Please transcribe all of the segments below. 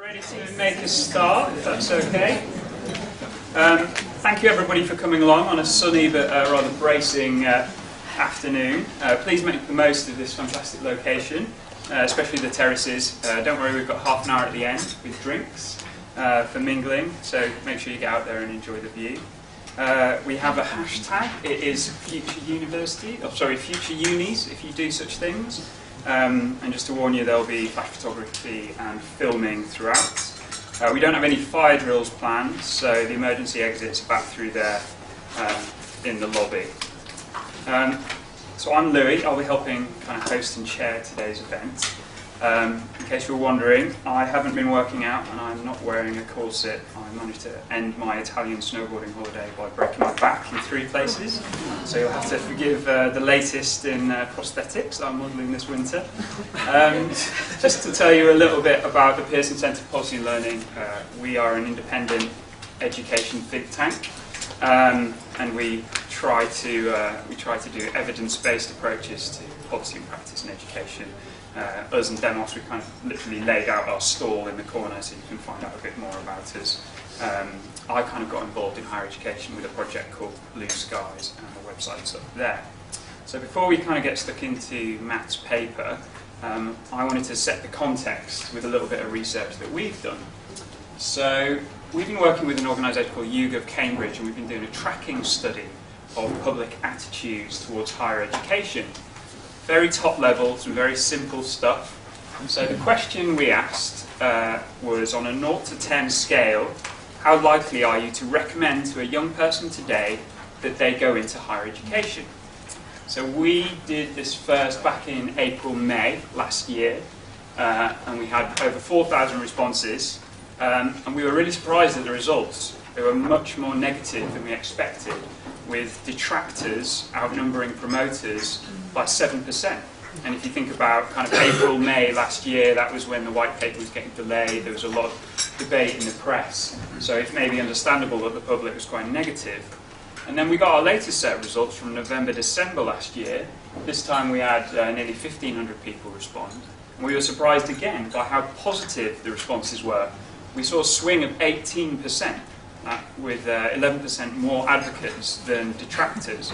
Ready to make a start, if that's okay. Thank you everybody for coming along on a sunny but rather bracing afternoon. Please make the most of this fantastic location, especially the terraces. Don't worry, we've got half an hour at the end with drinks for mingling, so make sure you get out there and enjoy the view. We have a hashtag. It is Future University, Future Unis, if you do such things. And just to warn you, there'll be flash photography and filming throughout. We don't have any fire drills planned, so the emergency exit's back through there in the lobby. So I'm Louis. I'll be helping kind of host and chair today's event. In case you're wondering, I haven't been working out and I'm not wearing a corset. I managed to end my Italian snowboarding holiday by breaking my back in 3 places. So you'll have to forgive the latest in prosthetics that I'm modelling this winter. Just to tell you a little bit about the Pearson Centre for Policy and Learning, we are an independent education think tank, and we try to do evidence-based approaches to policy and practice in education. Us and Demos, we've kind of literally laid out our stall in the corner so you can find out a bit more about us. I kind of got involved in higher education with a project called Blue Skies, and the website's up there. So before we kind of get stuck into Matt's paper, I wanted to set the context with a little bit of research that we've done. So we've been working with an organisation called YouGov Cambridge, and we've been doing a tracking study of public attitudes towards higher education. Very top level, some very simple stuff. And so the question we asked was, on a 0 to 10 scale, how likely are you to recommend to a young person today that they go into higher education? So we did this first back in April, May last year, and we had over 4,000 responses, and we were really surprised at the results. They were much more negative than we expected, with detractors outnumbering promoters by 7%. And if you think about kind of April, May last year, that was when the white paper was getting delayed. There was a lot of debate in the press. So it may be understandable that the public was quite negative. And then we got our latest set of results from November, December last year. This time we had nearly 1,500 people respond. And we were surprised again by how positive the responses were. We saw a swing of 18%. With 11% more advocates than detractors.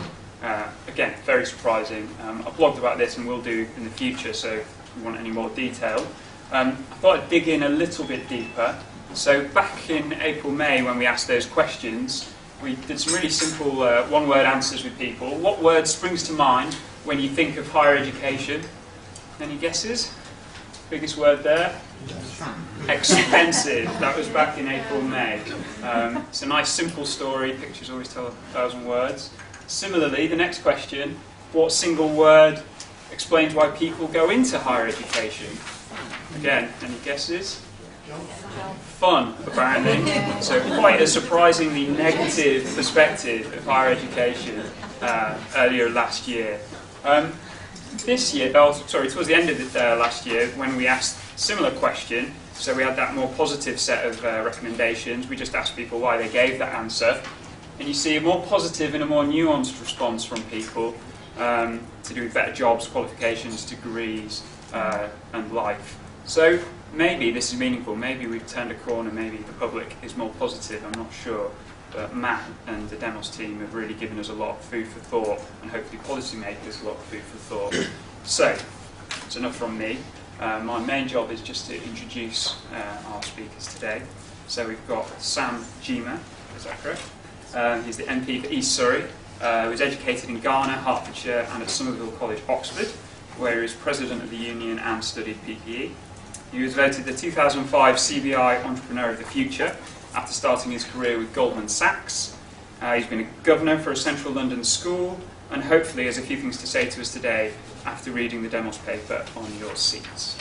Again, very surprising. I blogged about this and will do in the future, so if you want any more detail. I thought I'd dig in a little bit deeper. So back in April, May, when we asked those questions, we did some really simple one-word answers with people. What word springs to mind when you think of higher education? Any guesses? Biggest word there? Expensive. That was back in April, May. It's a nice simple story. Pictures always tell 1,000 words. Similarly, the next question, what single word explains why people go into higher education? Again, any guesses? Fun, apparently. So quite a surprisingly negative perspective of higher education earlier last year. This year, towards the end of last year, when we asked a similar question, so we had that more positive set of recommendations, we just asked people why they gave that answer, and you see a more positive and a more nuanced response from people to do with better jobs, qualifications, degrees, and life. So maybe this is meaningful, maybe we've turned a corner, maybe the public is more positive, I'm not sure. But Matt and the Demos team have really given us a lot of food for thought, and hopefully policymakers a lot of food for thought. So, that's enough from me. My main job is just to introduce our speakers today. So we've got Sam Jima, is that correct? He's the MP for East Surrey. He was educated in Ghana, Hertfordshire, and at Somerville College, Oxford, where he was president of the union and studied PPE. He was voted the 2005 CBI Entrepreneur of the Future, after starting his career with Goldman Sachs. He's been a governor for a central London school, and hopefully has a few things to say to us today after reading the Demos paper on your seats.